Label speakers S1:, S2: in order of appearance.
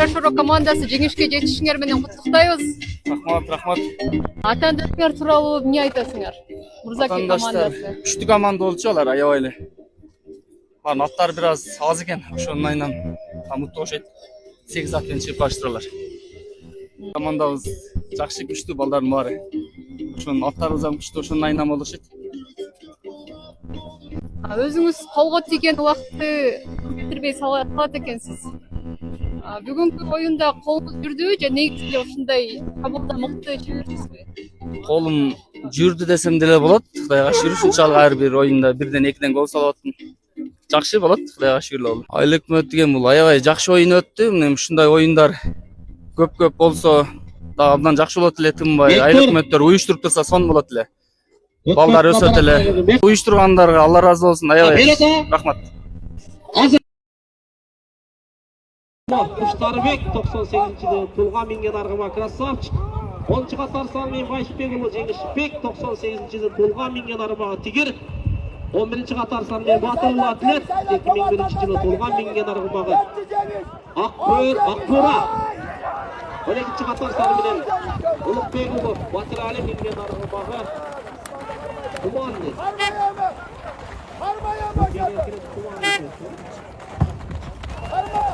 S1: Шоро командасы жеңишке жетишиңер менен куттуктайбыз.
S2: Рахмат.
S1: Атаандаштар тууралуу эмне айтасыңар? Мурзаки командасы.
S2: Күчтүү команда болчу алар, аябай эле. Анын аттары бир аз экен, ошонун айынан мыкты окшойт. 8 ат менен чыгып баштыралар. Командабыз жакшы, күчтүү балдардын баары. Ошонун аттарыбыз ham күчтүү, ошонун айынан болушат.
S1: Өзүңүз колго тийген убакытты кетирбей салат экенсиз. Бүгүнкү оюнда колуңуз жүрдүбү же негизинде ушундай кабылда мыкты чыгырсызбы?
S2: Колум жүрдү десем деле болот. Кудайга шүгүр, ушунчалык ар бир оюнда бирден экиден гол салып аттым. Жакшы болот, Кудайга шүгүр болду. Айыл өкмөт деген бул аябай жакшы оюн өттү. Мына ушундай оюндар көп болсо дагы абдан жакшы болот эле, тынбай. Айыл өкмөттөр уюштуруп турса сонун болот эле. Балдар өсөт эле. Уюштургандарга Алла ыраазы болсун. Аябай рахмат.
S3: Куштарбек 98-жылы пулга минген аргыма красавчик. 10-чы катар Салмин Байшбек уулу Жеңишбек 98-жылы пулга минген аргыма тигир. 11-чы катар Салмин Батырулу атлет 2001-жылы пулга минген аргымагы Акбура. 12-чы катар Салмин Улукбек уулу Батырали минген аргымагы Куманды. Армая